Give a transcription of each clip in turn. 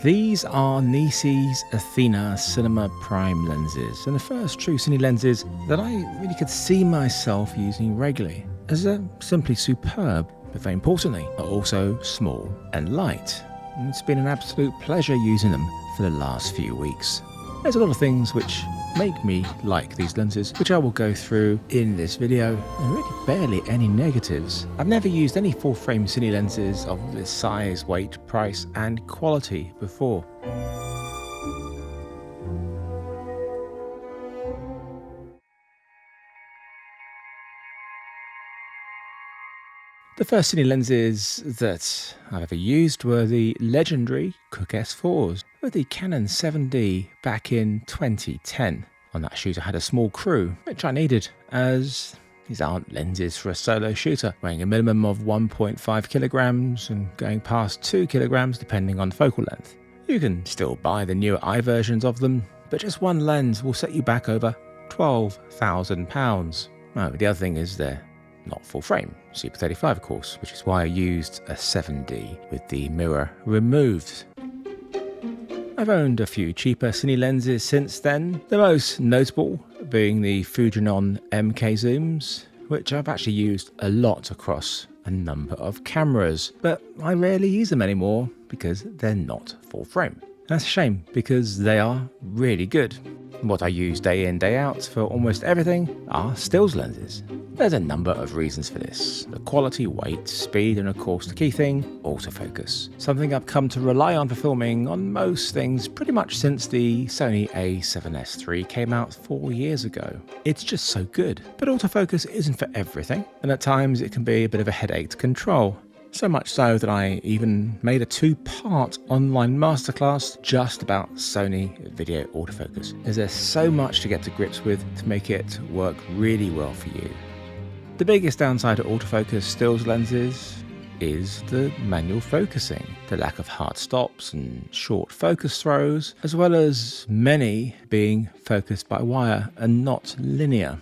These are NiSi's Athena Cinema Prime lenses, and the first true Cine lenses that I really could see myself using regularly, as they're simply superb, but very importantly, are also small and light. And it's been an absolute pleasure using them for the last few weeks. There's a lot of things which make me like these lenses, which I will go through in this video, and really barely any negatives. I've never used any full frame Cine lenses of this size, weight, price and quality before. The first Cine lenses that I've ever used were the legendary Cooke S4s with the Canon 7D back in 2010. On that shoot I had a small crew, which I needed, as these aren't lenses for a solo shooter, weighing a minimum of 1.5 kilograms and going past 2 kilograms depending on focal length. You can still buy the newer I versions of them, but just one lens will set you back over £12,000. Oh, the other thing is they're not full frame, Super 35 of course, which is why I used a 7D with the mirror removed. I've owned a few cheaper Cine lenses since then, the most notable being the Fujinon MK zooms, which I've actually used a lot across a number of cameras, but I rarely use them anymore because they're not full frame. That's a shame because they are really good. What I use day in, day out for almost everything are stills lenses. There's a number of reasons for this. The quality, weight, speed, and of course the key thing, autofocus. Something I've come to rely on for filming on most things pretty much since the Sony a7S III came out 4 years ago. It's just so good. But autofocus isn't for everything, and at times it can be a bit of a headache to control. So much so that I even made a 2-part online masterclass just about Sony video autofocus, as there's so much to get to grips with to make it work really well for you. The biggest downside to autofocus stills lenses is the manual focusing, the lack of hard stops and short focus throws, as well as many being focused by wire and not linear.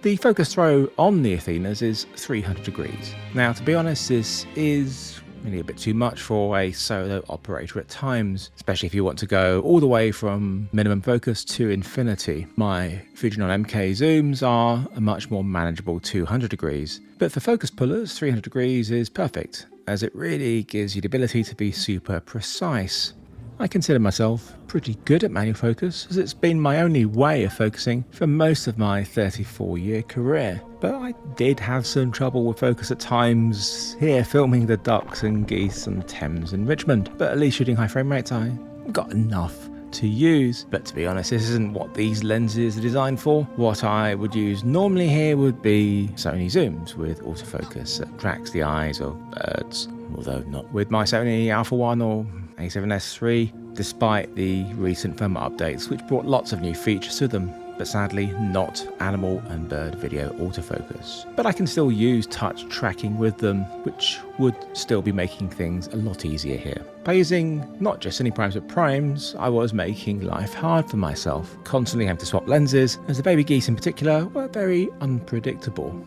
The focus throw on the Athenas is 300 degrees. Now, to be honest, this is really a bit too much for a solo operator at times, especially if you want to go all the way from minimum focus to infinity. My Fujinon MK zooms are a much more manageable 200 degrees, but for focus pullers, 300 degrees is perfect, as it really gives you the ability to be super precise. I consider myself pretty good at manual focus, as it's been my only way of focusing for most of my 34-year career. But I did have some trouble with focus at times here filming the ducks and geese on the Thames in Richmond, but at least shooting high frame rates I got enough to use. But to be honest, this isn't what these lenses are designed for. What I would use normally here would be Sony zooms with autofocus that tracks the eyes of birds, although not with my Sony Alpha 1 or a7S III, despite the recent firmware updates which brought lots of new features to them, but sadly not animal and bird video autofocus. But I can still use touch tracking with them, which would still be making things a lot easier here. By using not just Cine primes but primes, I was making life hard for myself, constantly having to swap lenses, as the baby geese in particular were very unpredictable.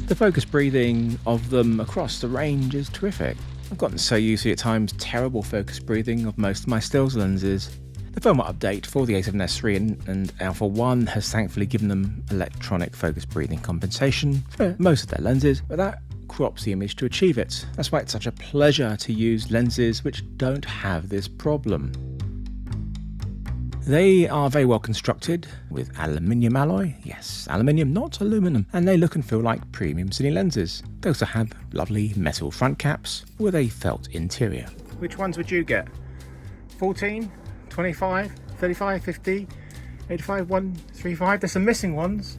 The focus breathing of them across the range is terrific. I've gotten so used to the at times terrible focus breathing of most of my stills lenses. The firmware update for the a7S III and Alpha 1 has thankfully given them electronic focus breathing compensation for most of their lenses, but that crops the image to achieve it. That's why it's such a pleasure to use lenses which don't have this problem. They are very well constructed with aluminium alloy, yes, aluminium, not aluminum, and they look and feel like premium Cine lenses. They also have lovely metal front caps with a felt interior. Which ones would you get? 14, 25, 35, 50, 85, 135? There's some missing ones.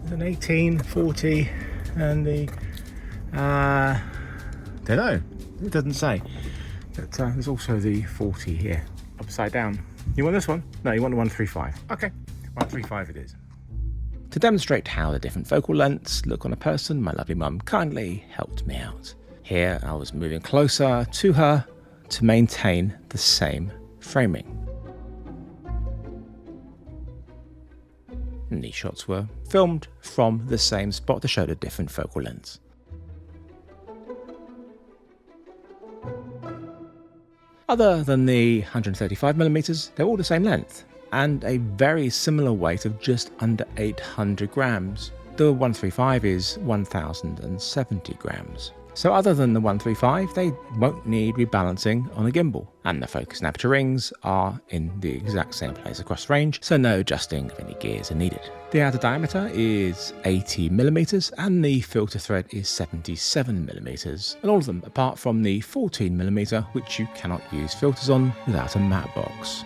There's an 18, 40, and the, don't know, it doesn't say. But there's also the 40 here. Upside down. You want this one? No, you want the 135. Okay, 135 it is. To demonstrate how the different focal lengths look on a person, my lovely mum kindly helped me out. Here I was moving closer to her to maintain the same framing. and these shots were filmed from the same spot to show the different focal lengths. Other than the 135mm, they're all the same length, and a very similar weight of just under 800 grams. The 135 is 1070 grams. So other than the 135, they won't need rebalancing on a gimbal, and the focus and aperture rings are in the exact same place across range, so no adjusting of any gears are needed. The outer diameter is 80mm and the filter thread is 77mm, and all of them apart from the 14mm, which you cannot use filters on without a matte box.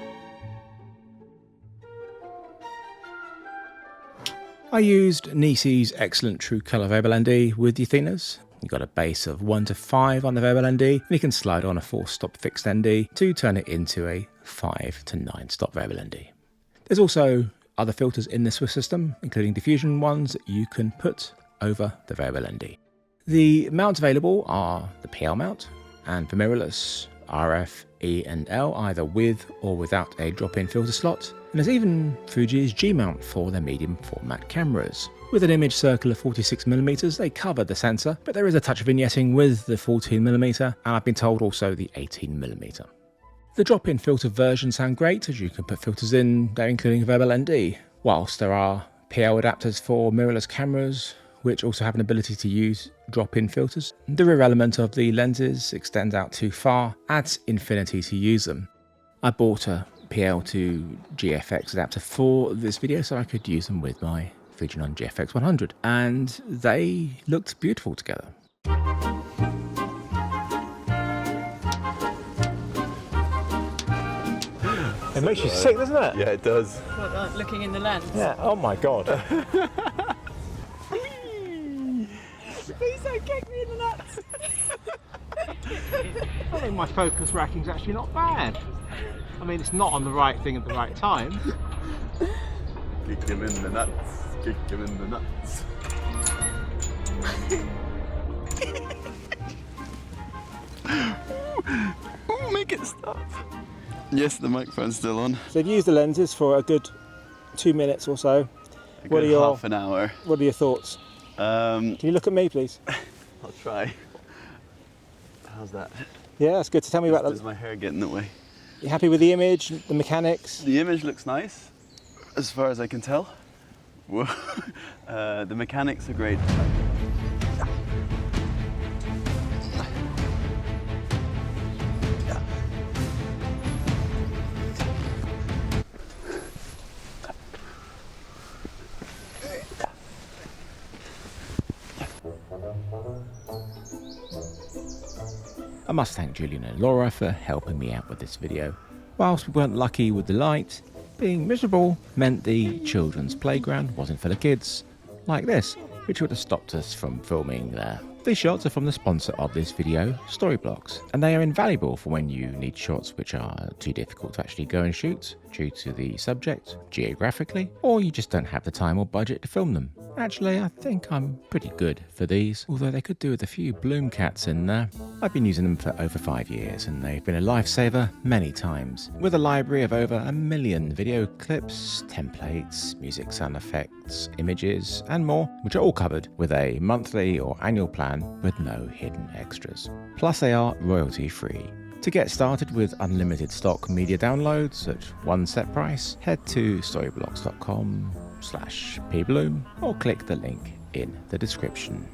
I used NiSi's excellent true colour variable ND with the Athenas. You've got a base of 1 to 5 on the variable ND, and you can slide on a 4-stop fixed ND to turn it into a 5 to 9-stop variable ND. There's also other filters in the Swiss system, including diffusion ones that you can put over the variable ND. The mounts available are the PL mount, and for mirrorless, RF, E and L, either with or without a drop-in filter slot. And there's even Fuji's G mount for their medium format cameras. With an image circle of 46mm, they cover the sensor, but there is a touch of vignetting with the 14mm, and I've been told also the 18mm. The drop-in filter versions sound great, as you can put filters in there, including a variable ND, whilst there are PL adapters for mirrorless cameras, which also have an ability to use drop-in filters. The rear element of the lenses extends out too far, adds infinity to use them. I bought a PL to GFX adapter for this video so I could use them with my Fujinon GFX 100, and they looked beautiful together. It makes you sick, doesn't it? Yeah, it does. What, looking in the lens? Yeah, oh my god. Please don't kick me in the nuts! I think my focus racking's actually not bad. I mean, it's not on the right thing at the right time. Kick him in the nuts. Kick him in the nuts. Ooh, make it stop. Yes, the microphone's still on. So you've used the lenses for a good 2 minutes or so. What are your half an hour? What are your thoughts? Can you look at me, please? I'll try. How's that? Yeah, that's good. So tell me about that. Does my hair get in the way? You happy with the image, the mechanics? The image looks nice, as far as I can tell. Whoa. The mechanics are great. I must thank Julian and Laura for helping me out with this video. Whilst we weren't lucky with the light, being miserable meant the children's playground wasn't for the kids, like this, which would have stopped us from filming there. These shots are from the sponsor of this video, Storyblocks, and they are invaluable for when you need shots which are too difficult to actually go and shoot due to the subject, geographically, or you just don't have the time or budget to film them. Actually, I think I'm pretty good for these, although they could do with a few bloom cats in there. I've been using them for over 5 years, and they've been a lifesaver many times. With a library of over 1 million video clips, templates, music sound effects, images, and more, which are all covered with a monthly or annual plan with no hidden extras. Plus they are royalty free. To get started with unlimited stock media downloads at one set price, head to storyblocks.com/pbloom or click the link in the description.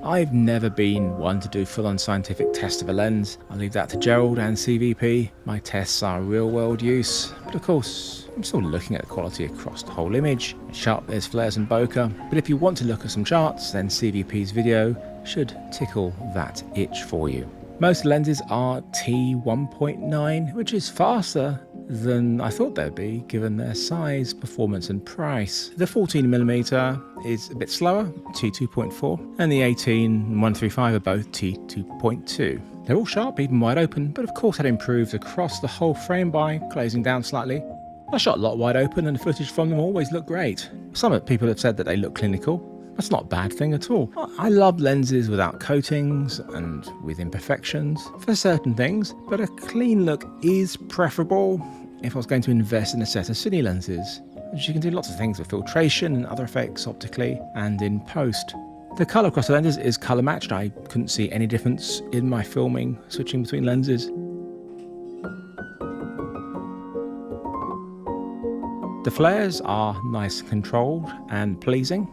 I've never been one to do full-on scientific tests of a lens. I leave that to Gerald and CVP. My tests are real-world use, but of course, I'm still looking at the quality across the whole image, sharpness, flares and bokeh. But if you want to look at some charts, then CVP's video should tickle that itch for you. Most lenses are T1.9, which is faster than I thought they'd be given their size, performance and price. The 14mm is a bit slower, T2.4, and the 18 and 135 are both T2.2. They're all sharp, even wide open, but of course had improved across the whole frame by closing down slightly. I shot a lot wide open and the footage from them always looked great. Some people have said that they look clinical. That's not a bad thing at all. I love lenses without coatings and with imperfections for certain things, but a clean look is preferable if I was going to invest in a set of Cine lenses. as you can do lots of things with filtration and other effects optically and in post. The colour across the lenses is colour matched. I couldn't see any difference in my filming switching between lenses. The flares are nice and controlled and pleasing.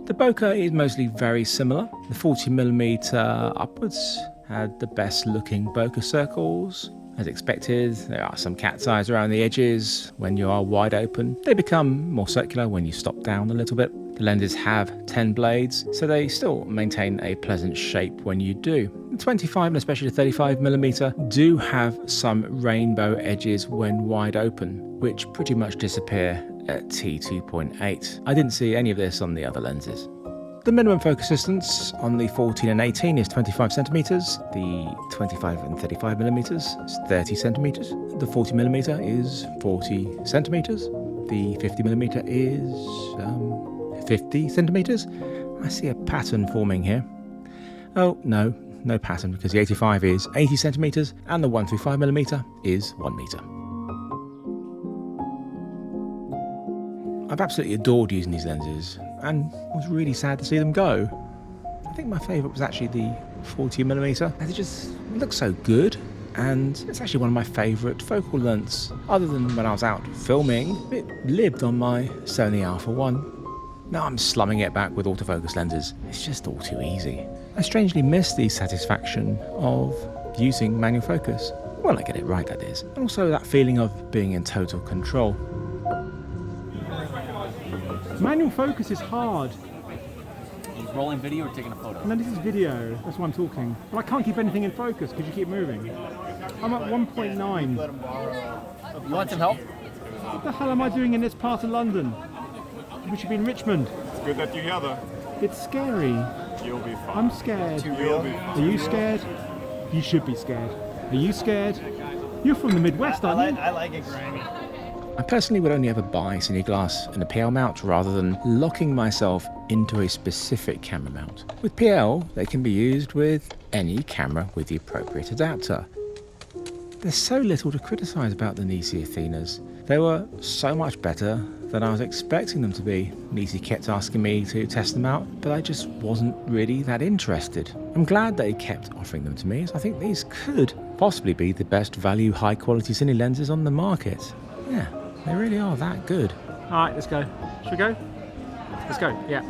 The bokeh is mostly very similar. The 40mm upwards had the best looking bokeh circles. As expected, there are some cat's eyes around the edges when you are wide open. They become more circular when you stop down a little bit. The lenses have 10 blades, so they still maintain a pleasant shape when you do. The 25 and especially the 35mm do have some rainbow edges when wide open, which pretty much disappear at t2.8. I didn't see any of this on the other lenses. The minimum focus distance on the 14 and 18 is 25 centimeters. The 25 and 35mm is 30 centimeters. The 40mm is 40 centimeters. The 50mm is 50 centimeters. I see a pattern forming here. Oh, no pattern, because the 85 is 80 centimeters and the 135mm is 1 meter. I've absolutely adored using these lenses and was really sad to see them go. I think my favourite was actually the 40mm, as it just looks so good, and it's actually one of my favourite focal lengths. Other than when I was out filming, it lived on my Sony Alpha 1. Now I'm slumming it back with autofocus lenses. It's just all too easy. I strangely miss the satisfaction of using manual focus. Well, I get it right, that is. And also that feeling of being in total control. Manual focus is hard. Are you rolling video or taking a photo? No, this is video. That's why I'm talking. But I can't keep anything in focus because you keep moving. I'm at 1.9. You want some help? What the hell am I doing in this part of London? We should be in Richmond. It's good that you're here though. It's scary. You'll be fine. I'm scared. You'll be Are fine. you scared? You should be scared. Are you scared? You're from the Midwest, aren't you? I like it, Graeme. I personally would only ever buy Cine glass in a PL mount rather than locking myself into a specific camera mount. With PL, they can be used with any camera with the appropriate adapter. There's so little to criticise about the NiSi Athenas. They were so much better than I was expecting them to be. NiSi kept asking me to test them out, but I just wasn't really that interested. I'm glad they kept offering them to me, as I think these could possibly be the best value high quality Cine lenses on the market. Yeah, they really are that good. Alright, let's go. Should we go? Let's go, yeah.